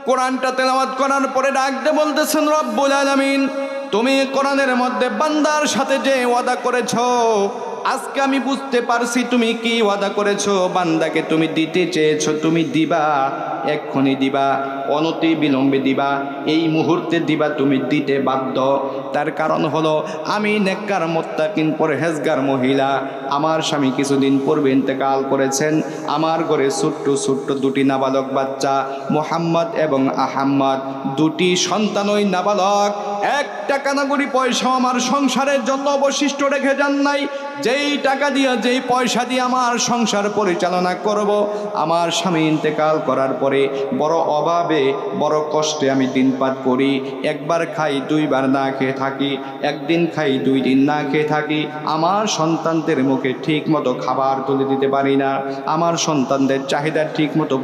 Speaker 1: কোরআনটা তেলাওয়াত করার পরে ডাক দিয়ে বলতেছেন রব্বুল আলামিন, তুমি কোরআনের মধ্যে বান্দার সাথে যে ওয়াদা করেছো, আজকে আমি বুঝতে পারছি তুমি কি ওয়াদা করেছো। বান্দাকে তুমি দিতে চেয়েছো, তুমি দিবা, এক্ষুনি দিবা, অনতি বিলম্বে দিবা, এই মুহূর্তে দিবা, তুমি দিতে বাধ্য। তার কারণ হলো আমি নেককার মুত্তাকিন পরহেজগার মহিলা, আমার স্বামী কিছুদিন পূর্বে ইন্তেকাল করেছেন। আমার ঘরে ছোট্ট ছোট্ট 2টি নাবালক বাচ্চা, মুহাম্মদ এবং আহাম্মদ, 2টি সন্তান। ওই নাবালক 1 টাকা নাগরি পয়সা আমার সংসারের জন্য অবশিষ্ট রেখে যান নাই। যেই টাকা দিয়ে, যেই পয়সা দিয়ে আমার সংসার পরিচালনা করব, আমার স্বামী ইন্তেকাল করার পরে বড় অভাবে, বড় কষ্টে আমি দিনপাত করি। একবার খাই, 2 বার না খেয়ে থাকি, একদিন খাই, 2 দিন না খেয়ে থাকি। আমার সন্তানদের মুখে ঠিক মতো খাবার তুলে দিতে পারি না, আমার সন্তানদের চাহিদা ঠিক মতো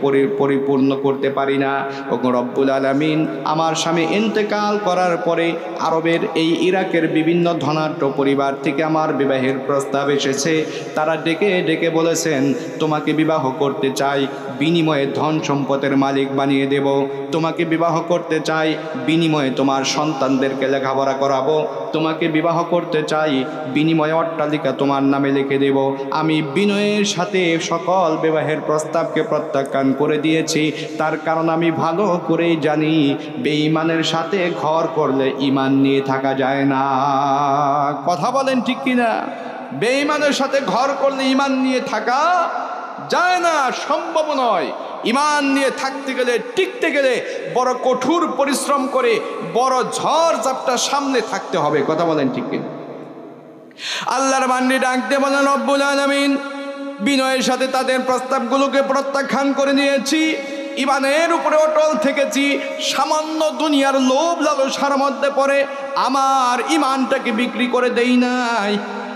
Speaker 1: পরিপূর্ণ করতে পারি না। ওগো রব্বুল আলামিন, আমার স্বামী ইন্তেকাল করার পরে আরবের এই ইরাকের বিভিন্ন ধনাঢ্য পরিবার থেকে আমার বিবাহের প্রস্তাব এসেছে। তারা ডেকে ডেকে বলেছেন তোমাকে বিবাহ করতে চাই, বিনিময়ে ধন সম্পদের মালিক বানিয়ে দেব। তোমাকে বিবাহ করতে চাই, বিনিময়ে তোমার সন্তানদেরকে লেখাপড়া করাবো। তোমাকে বিবাহ করতে চাই, বিনিময়ে অট্টালিকা তোমার নামে লিখে দেব। আমি বিনয়ের সাথে সকল বিবাহের প্রস্তাবকে প্রত্যাখ্যান করে দিয়েছি। তার কারণ আমি ভালো করেই জানি বেঈমানের সাথে ঘর করলে ঈমান নিয়ে থাকা যায় না। কথা বলেন ঠিক কিনা? বেঈমানের সাথে ঘর করলে ঈমান নিয়ে থাকা যায় না, সম্ভব নয়। ঈমান নিয়ে থাকতে গেলে, টিকতে গেলে বড় কঠোর পরিশ্রম করে, বড় ঝড় ঝাপটা সামনে থাকতে হবে। কথা বলেন ঠিক কিনা? আল্লাহর বান্দি ডাক দিয়ে বলেন রব্বুল আলামিন, বিনয়ের সাথে তাদের প্রস্তাবগুলোকে প্রত্যাখ্যান করে নিয়েছি, ঈমানের উপরে অটল থেকেছি। সামান্য দুনিয়ার লোভ লালসার মধ্যে পড়ে আমার ঈমানটাকে বিক্রি করে দেই নাই,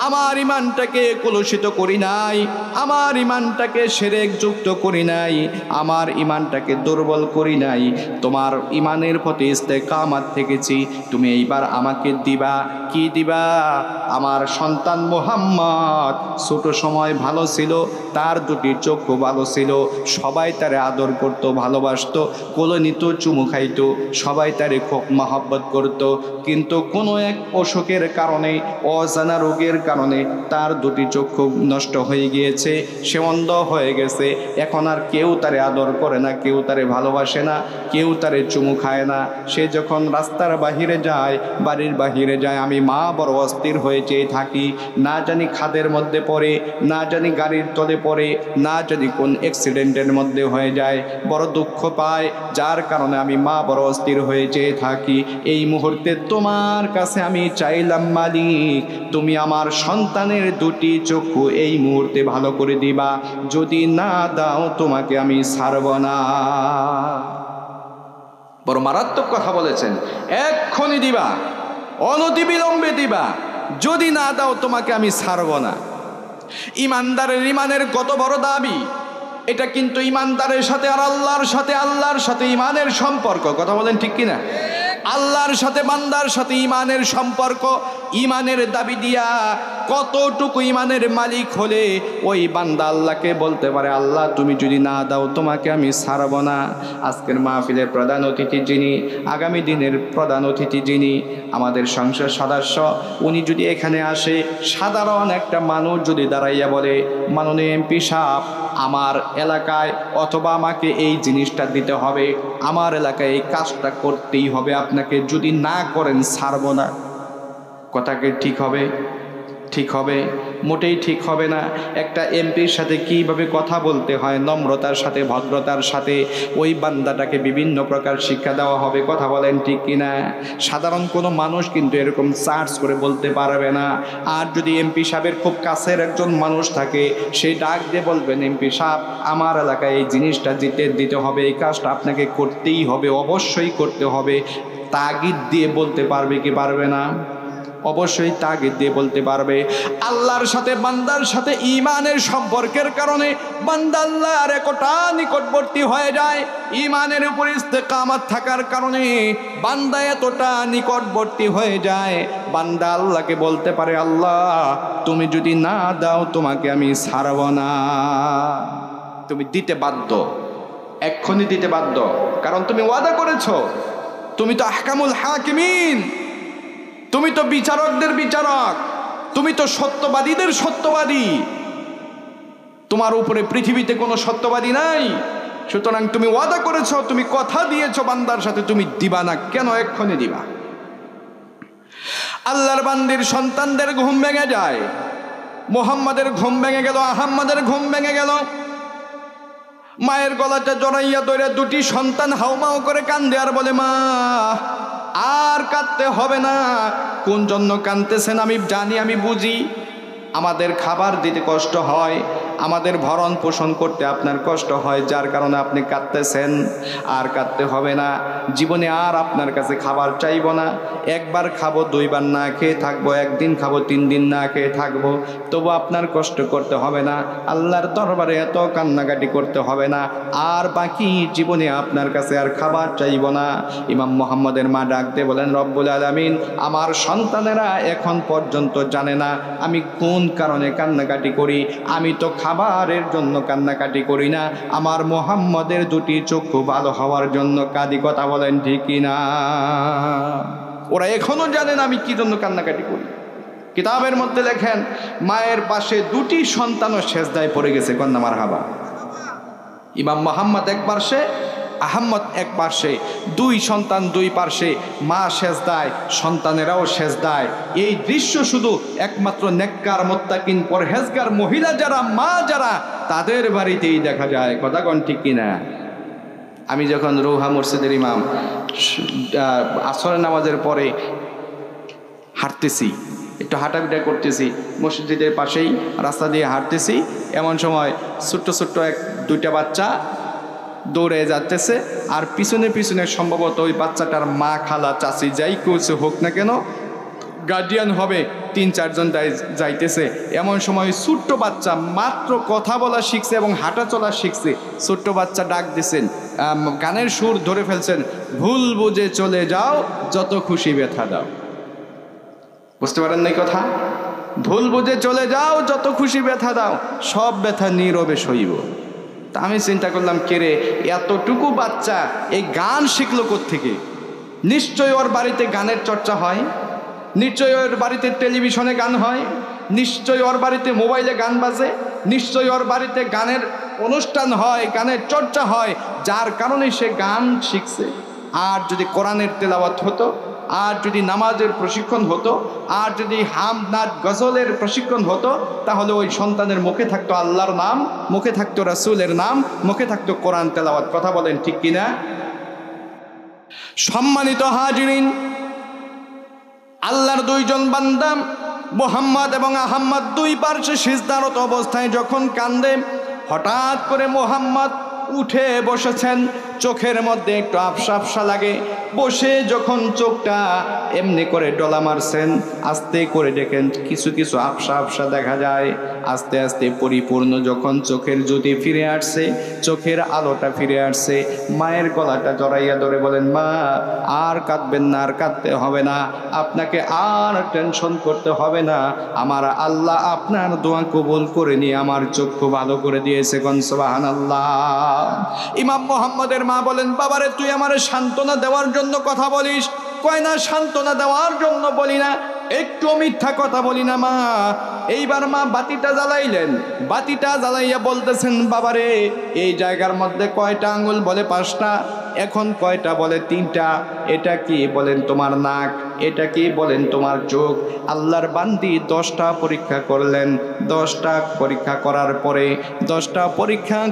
Speaker 1: আমার ঈমানটাকে কলুষিত করি নাই, আমার ঈমানটাকে শিরক যুক্ত করি নাই, আমার ঈমানটাকে দুর্বল করি নাই। তোমার ঈমানের প্রতি ইস্তেকামাত থেকেছি। তুমি এইবার আমাকে দিবা, কি দিবা? আমার সন্তান মুহাম্মদ ছোট সময় ভালো ছিল, তার 2টি চক্ষু ভালো ছিল, সবাই তারে আদর করত, ভালোবাসত, কোলে নিত, চুমু খাইত, সবাই তারে খুব মহব্বত করত। কিন্তু কোনো এক অসুখের কারণে, অজানা রোগের কারণে তার 2টি চক্ষু নষ্ট হয়ে গিয়েছে, সে অন্ধ হয়ে গেছে। এখন আর কেউ তারে আদর করে না, কেউ তারে ভালোবাসে না, কেউ তারে চুমু খায় না। সে যখন রাস্তার বাহিরে যায়, বাড়ির বাহিরে যায়, আমি মা বড় অস্থির হয়ে চেয়ে থাকি, না জানি খাদের মধ্যে পড়ে, না জানি গাড়ির তলে পড়ে, না জানি কোন অ্যাক্সিডেন্টের মধ্যে হয়ে যায়, বড় দুঃখ পায়, যার কারণে আমি মা বড় অস্থির হয়ে চেয়ে থাকি। এই মুহূর্তে তোমার কাছে আমি চাইলাম মালিক, তুমি আমার সন্তানের 2টি চক্ষু এই মুহূর্তে ভালো করে দিবা, যদি না দাও তোমাকে আমি ছাড়ব না। বড় মারাত্মক কথা বলেছেন, এক্ষুনি দিবা, অনতিবিলম্বে দিবা, যদি না দাও তোমাকে আমি ছাড়ব না। ইমানদারের ইমানের কত বড় দাবি! এটা কিন্তু ইমানদারের সাথে আর আল্লাহর সাথে ইমানের সম্পর্ক। কথা বলেন ঠিক কিনা? আল্লাহর সাথে বান্দার সাথে ইমানের সম্পর্ক। ইমানের দাবি দিয়া কতটুকু ইমানের মালিক হলে ওই বান্দা আল্লাহকে বলতে পারে, আল্লাহ তুমি যদি না দাও তোমাকে আমি ছাড়ব না। আজকের মাহফিলের প্রধান অতিথি যিনি, আগামী দিনের প্রধান অতিথি যিনি, আমাদের সংসদ সদস্য, উনি যদি এখানে আসে, সাধারণ একটা মানুষ যদি দাঁড়াইয়া বলে, মাননীয় এমপি সাহেব আমার এলাকায় অথবা আমাকে এই জিনিসটা দিতে হবে, আমার এলাকায় এই কাজটা করতেই হবে, আপনাকে যদি না করেন ছাড়ব না, কথাকে ঠিক হবে? ঠিক হবে? মোটেই ঠিক হবে না। একটা এমপির সাথে কীভাবে কথা বলতে হয়, নম্রতার সাথে, ভদ্রতার সাথে, ওই বান্দাটাকে বিভিন্ন প্রকার শিক্ষা দেওয়া হবে। কথা বলেন ঠিক কিনা? সাধারণ কোনো মানুষ কিন্তু এরকম সার্চ করে বলতে পারবে না। আর যদি এমপি সাহেবের খুব কাছের একজন মানুষ থাকে, সে ডাক দিয়ে বলবেন, এমপি সাহেব আমার এলাকায় এই জিনিসটা দিতে হবে, এই কাজটা আপনাকে করতেই হবে, অবশ্যই করতে হবে। তাগিদ দিয়ে বলতে পারবে কি পারবে না? অবশ্যই তাগিদ দিয়ে বলতে পারবে। আল্লাহর সাথে বান্দার সাথে ইমানের সম্পর্কের কারণে বান্দা আল্লাহর এতটা নিকটবর্তী হয়ে যায়। ইমানের উপর ইস্তেকামত থাকার কারণে বান্দা এতটা নিকটবর্তী হয়ে যায়, বান্দা আল্লাহকে বলতে পারে, আল্লাহ তুমি যদি না দাও তোমাকে আমি ছাড়ব না। তুমি দিতে বাধ্য, এক্ষুনি দিতে বাধ্য, কারণ তুমি ওয়াদা করেছো। তুমি তো আহকামুল হাকিমিন, তুমি তো বিচারকদের বিচারক, তুমি তো সত্যবাদীদের সত্যবাদী। তোমার উপরে পৃথিবীতে কোনো সত্যবাদী নাই। সুতরাং তুমি ওয়াদা করেছো, তুমি কথা দিয়েছো বান্দার সাথে, তুমি দিবা না কেন? এক্ষুনি দিবা। আল্লাহর বান্দির সন্তানদের ঘুম ভেঙে যায়। মুহাম্মাদের ঘুম ভেঙে গেল, আহম্মদের ঘুম ভেঙে গেল। মায়ের গলাটা জড়াইয়া ধরে দুটি সন্তান হাউমাউ করে কান্দে আর বলে, মা আর কাঁদতে হবে না। কোন জন্য কাঁদতেছেন আমি জানি, আমি বুঝি। আমাদের খাবার দিতে কষ্ট হয়, আমাদের ভরণ পোষণ করতে আপনার কষ্ট হয়, যার কারণে আপনি কাঁদতেছেন। আর কাঁদতে হবে না, জীবনে আর আপনার কাছে খাবার চাইব না। একবার খাবো, দুইবার না খেয়ে থাকবো, একদিন খাবো, 3 দিন না খেয়ে থাকবো, তবু আপনার কষ্ট করতে হবে না। আল্লাহর দরবারে এত কান্নাকাটি করতে হবে না। আর বাকি জীবনে আপনার কাছে আর খাবার চাইব না। ইমাম মুহাম্মদের মা ডাকতে বলেন, রব্বুল আলামিন আমার সন্তানেরা এখন পর্যন্ত জানে না আমি কোন কারণে কান্নাকাটি করি। আমি তো খাবারের জন্য কান্নাকাটি করি না, আমার মুহাম্মদের দুটি চক্ষু ভালো হওয়ার জন্য কাঁদি। কথা বলেন ঠিক কিনা? ওরা এখনো জানে না আমি কি জন্য কান্নাকাটি করি। কিতাবের মধ্যে লেখেন, মায়ের পাশে দুটি সন্তানও সেজদায় পড়ে গেছে। কন্যা মারহাবা। ইমাম মুহাম্মদ এক পাশে, আহম্মদ এক পাশে, 2 সন্তান 2 পাশে, মা সেজদায়, সন্তানেরাও সেজদায়। এই দৃশ্য শুধু একমাত্র নেককার, মুত্তাকিন, পরহেজগার মহিলা যারা, মা যারা, তাদের বাড়িতেই দেখা যায়। কথা কোন ঠিক কিনা? আমি যখন রৌহা মসজিদের ইমাম, আসরের নামাজের পরে হাঁটতেছি, একটু হাঁটাপিটা করতেছি, মসজিদের পাশেই রাস্তা দিয়ে হাঁটতেছি, এমন সময় ছোট্ট ছোট্ট 2টা বাচ্চা দৌড়ে যাচ্ছে। আর পিছনে পিছনে সম্ভবত ওই বাচ্চাটার মা, খালা, চাচি, যাই কিছু হোক না কেন, গার্ডিয়ান হবে, 3-4 জন যাইতেছে। এমন সময় ছোট্ট বাচ্চা মাত্র কথা বলা শিখছে এবং হাঁটা চলা শিখছে, ছোট্ট বাচ্চা ডাক দিছেন, গানের সুর ধরে ফেলছেন, ভুল বুঝে চলে যাও, যত খুশি ব্যথা দাও। বুঝতে পারেন নাই কথা? ভুল বুঝে চলে যাও, যত খুশি ব্যথা দাও, সব ব্যথা নীরবে সইব। তা আমি চিন্তা করলাম, কেরে এতটুকু বাচ্চা এই গান শিখলো কোত্থেকে? নিশ্চয়ই ওর বাড়িতে গানের চর্চা হয়, নিশ্চয়ই ওর বাড়িতে টেলিভিশনে গান হয়, নিশ্চয়ই ওর বাড়িতে মোবাইলে গান বাজে, নিশ্চয়ই ওর বাড়িতে গানের অনুষ্ঠান হয়, গানের চর্চা হয়, যার কারণে সে গান শিখছে। আর যদি কোরআনের তেলাওয়াত হতো, আর যদি নামাজের প্রশিক্ষণ হতো, আর যদি হামদ গজলের প্রশিক্ষণ হতো, তাহলে ওই সন্তানের মুখে থাকতো আল্লাহর নাম, মুখে থাকতো রাসূলের নাম, মুখে থাকতো কোরআন তেলাওয়াত। কথা বলেন ঠিক কিনা? সম্মানিত হাজিরিন, আল্লাহর 2 জন বান্দা মুহাম্মদ এবং আহম্মদ 2 পার্শ্বে সিজদারত অবস্থায় যখন কান্দে, হঠাৎ করে মুহাম্মদ উঠে বসেছেন, চোখের মধ্যে একটু আফসা আফসা লাগে, বসে যখন চোখটা এমনি করে ডলা মারছেন, আস্তে করে দেখেন কিছু কিছু আফসা আফসা দেখা যায়। আস্তে আস্তে পরিপূর্ণ যখন চোখের জ্যোতি ফিরে আসছে, চোখের আলোটা ফিরে আসছে, মায়ের গলাটা জড়াইয়া ধরে বলেন, মা আর কাঁদবেন না, আর কাঁদতে হবে না, আপনাকে আর টেনশন করতে হবে না, আমার আল্লাহ আপনার দোয়া কবুল করে নিয়ে আমার চক্ষু ভালো করে দিয়েছে। কোন সুবহানাল্লাহ। ইমাম মুহাম্মদের মা বলেন, বাবারে তুই আমারে সান্ত্বনা দেওয়ার জন্য কথা বলিস? কয় না, সান্ত্বনা দেওয়ার জন্য বলি না, একটু মিথ্যা কথা বলি না মা। এইবার মা বাতিটা জ্বালাইলেন, বাতিটা জ্বালাইয়া বলতেছেন, বাবারে এই জায়গার মধ্যে কয়টা আঙ্গুল? বলে 5টা। এখন কয়টা? বলে 3টা। এটা কি? বলেন তোমার নাক। এটা কি? বলেন তোমার চোখ। আল্লাহর বান্দি 10টা পরীক্ষা করলেন। 10টা পরীক্ষা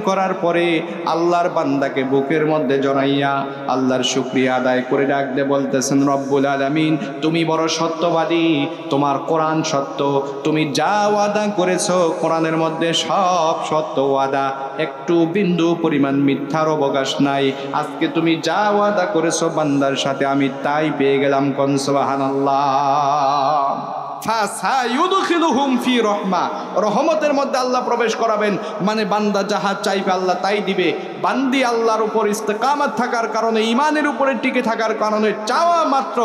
Speaker 1: করার পরে আল্লাহর বান্দাকে বুকের মধ্যে জড়াইয়া আল্লাহর শুকরিয়া আদায় করে ডাকতে বলতেছেন, রব্বুল আলামিন তুমি বড় সত্যবাদী, তোমার কোরআন সত্য, তুমি যা ওয়াদা করেছো কোরআনের মধ্যে সব সত্য ওয়াদা, একটু বিন্দু পরিমাণ মিথ্যার অবকাশ নাই। আজকে তুমি যা ওয়াদা করেছো বান্দার সাথে আমি তাই পেয়ে গেলাম। কোন সুবহানাল্লাহ। ফাসায়ুদখিলুহুম ফি রাহমা, রহমতের মধ্যে আল্লাহ প্রবেশ করাবেন, মানে বান্দা যাহা চাইবে আল্লাহ তাই দিবে। বান্দি আল্লাহর উপর ইস্তেকামত থাকার কারণে, ঈমানের উপরে টিকে থাকার কারণে চাওয়া মাত্র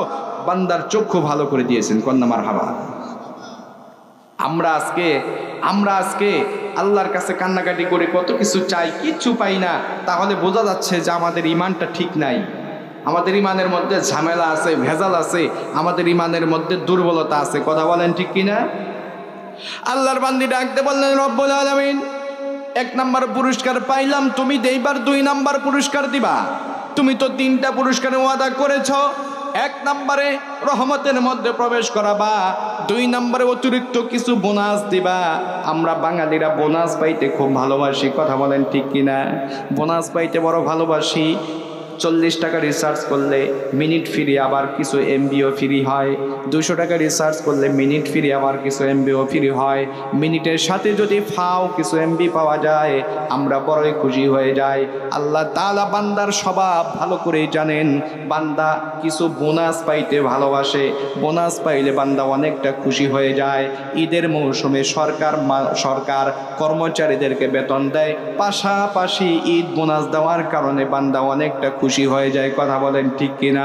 Speaker 1: বান্দার চক্ষু ভালো করে দিয়েছেন। কন্যা মারহাবা। আমরা আজকে আল্লাহর কাছে কান্নাকাটি করে কত কিছু চাই, কিচ্ছু পাই না, তাহলে বোঝা যাচ্ছে যে আমাদের ঈমানটা ঠিক নাই, আমাদের ঈমানের মধ্যে ঝামেলা আছে, ভেজাল আছে, আমাদের ঈমানের মধ্যে দুর্বলতা আছে। কথা বলেন ঠিক কিনা? আল্লাহর বান্দি ডাকতে বললেন, রব্বুল আলামিন 1 নাম্বার পুরস্কার পাইলাম, তুমি এইবার 2 নাম্বার পুরস্কার দিবা। তুমি তো 3টা পুরস্কারের ওয়াদা করেছো। 1 নম্বরে রহমতের মধ্যে প্রবেশ করাবা, 2 নম্বরে অতিরিক্ত কিছু বোনাস দিবা। আমরা বাঙালিরা বোনাস পাইতে খুব ভালোবাসি। কথা বলেন ঠিক কিনা? বোনাস পাইতে বড় ভালোবাসি। 40 টাকা রিচার্জ করলে মিনিট ফ্রি, আবার কিছু এমবিও ফ্রি হয়। 200 টাকা রিচার্জ করলে মিনিট ফ্রি, আবার কিছু এমবিও ফ্রি হয়। মিনিটের সাথে যদি ফাও কিছু এমবি পাওয়া যায় আমরা বড়ই খুশি হয়ে যাই। আল্লাহ তাআলা বান্দার স্বভাব ভালো করেই জানেন, বান্দা কিছু বোনাস পাইতে ভালোবাসে। বোনাস পাইলে বান্দা অনেকটা খুশি হয়ে যায়। ঈদের মৌসুমে সরকার কর্মচারীদেরকে বেতন দেয়, পাশাপাশি ঈদ বোনাস দেওয়ার কারণে বান্দা অনেকটা খুশি হয়ে যায়। কথা বলেন ঠিক কিনা?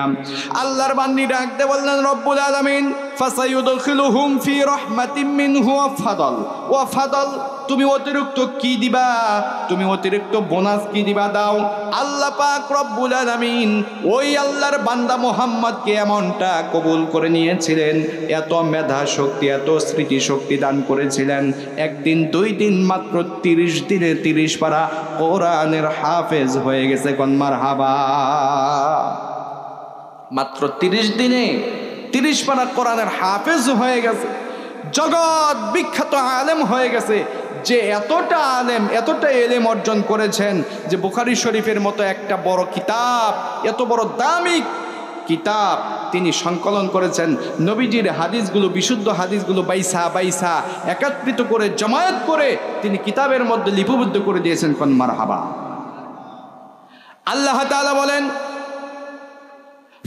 Speaker 1: আল্লাহর বান্দি ডাকতে বললেন, রব্বুল আলামিন ফাসায়ুদখিলুহুম ফি রাহমাতিম মিনহু ওয়া ফাদল, তুমি অতিরিক্ত কি দিবা? তুমি অতিরিক্ত বোনাস কি দিবা? দাও। আল্লাহ পাক রব্বুল আলামিন ওই আল্লাহর বান্দা মুহাম্মদকে এমনটা কবুল করে নিয়েছিলেন, এত মেধা শক্তি, এত স্মৃতি শক্তি দান করেছিলেন, 1 দিন 2 দিন মাত্র 30 দিনে 30 পারা কোরআনের হাফেজ হয়ে গেছে। কোন মারহাবা। মাত্র 30 দিনে 30 পারা কোরআনের হাফেজ হয়ে গেছে, জগৎ বিখ্যাত আলেম হয়ে গেছে। যে এতটা আলেম, এতটা এলেম অর্জন করেছেন যে বুখারী শরীফের মতো একটা বড় কিতাব, এত বড় দামি কিতাব তিনি সংকলন করেছেন। নবীজির হাদিসগুলো, বিশুদ্ধ হাদিসগুলো বাইসা একত্রিত করে জমায়েত করে তিনি কিতাবের মধ্যে লিপিবদ্ধ করে দিয়েছেন। কোন মারহাবা। আল্লাহ তাআলা বলেন,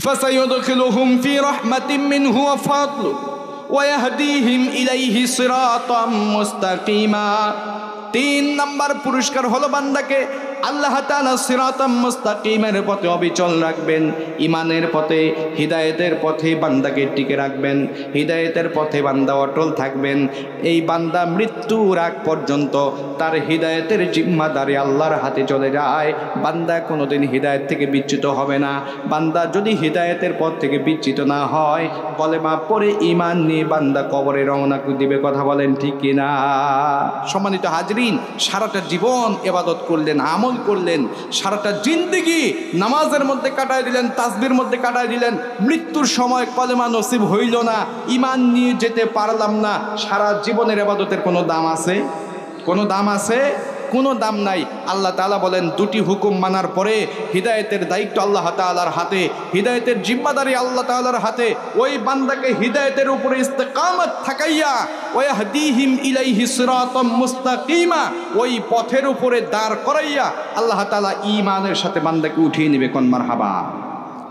Speaker 1: ফাসায়ুদখিলুহুম ফি রাহমাতিম মিনহু ওয়া ফাদল ওয়াহদিহিম ইলাইহি সিরাতাম মুস্তাকিমা। 3 নম্বর পুরস্কার হলো বান্দাকে আল্লাহ তাআলা সিরাতাম মুস্তাকিমের পথে অবিচল রাখবেন, ঈমানের পথে, হিদায়াতের পথে বান্দাকে টিকে রাখবেন, হিদায়াতের পথে বান্দা অটল থাকবেন। এই বান্দা মৃত্যুর আগ পর্যন্ত তার হিদায়াতের জিম্মাদারি আল্লাহর হাতে চলে যায়। বান্দা কোনোদিন হিদায়াত থেকে বিচ্যুত হবে না। বান্দা যদি হিদায়াতের পথ থেকে বিচ্যুত না হয়, কলেমা পড়ে ঈমান নিয়ে বান্দা কবরে রওনা দিবে। কথা বলেন ঠিক কিনা? সম্মানিত হাজরিন, সারাটা জীবন ইবাদত করলেন, আমল করলেন, সারাটা জিন্দেগি নামাজের মধ্যে কাটায় দিলেন, তাসবির মধ্যে কাটায় দিলেন, মৃত্যুর সময় কলেমা নসিব হইল না, ঈমান নিয়ে যেতে পারলাম না। সারা জীবনের ইবাদতের কোনো দাম আছে? কোনো দাম আছে? কোনো দাম নাই। আল্লাহ তাআলা বলেন দুটি হুকুম মানার পরে হিদায়াতের দায়িত্ব আল্লাহ তাআলার হাতে, হিদায়াতের জিম্মাদারি আল্লাহ তাআলার হাতে। ওই বান্দাকে হিদায়াতের উপরে ইস্তেকামত থাকাইয়া ওয়াহদিহিম ইলাইহি সিরাতাম মুস্তাকিমা, ওই পথের উপরে দাঁড় করাইয়া আল্লাহ তাআলা ঈমানের সাথে বান্দাকে উঠিয়ে নেবে। কোন মারহাবা।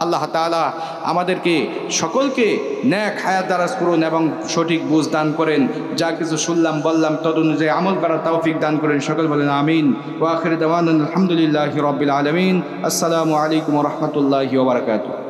Speaker 1: আল্লাহ তাআলা আমাদেরকে সকলকে নেক হায়াত দারাজ করুন এবং সঠিক বুঝ দান করেন। যা কিছু শুনলাম বললাম তদ অনুযায়ী আমল করার তৌফিক দান করেন। সকল বলেন আমিন। ওয়া আখিরু দাওয়ানা আলহামদুলিল্লাহি রাব্বিল আলামিন। আসসালামু আলাইকুম ওয়া রাহমাতুল্লাহি ওয়া বারাকাতুহু।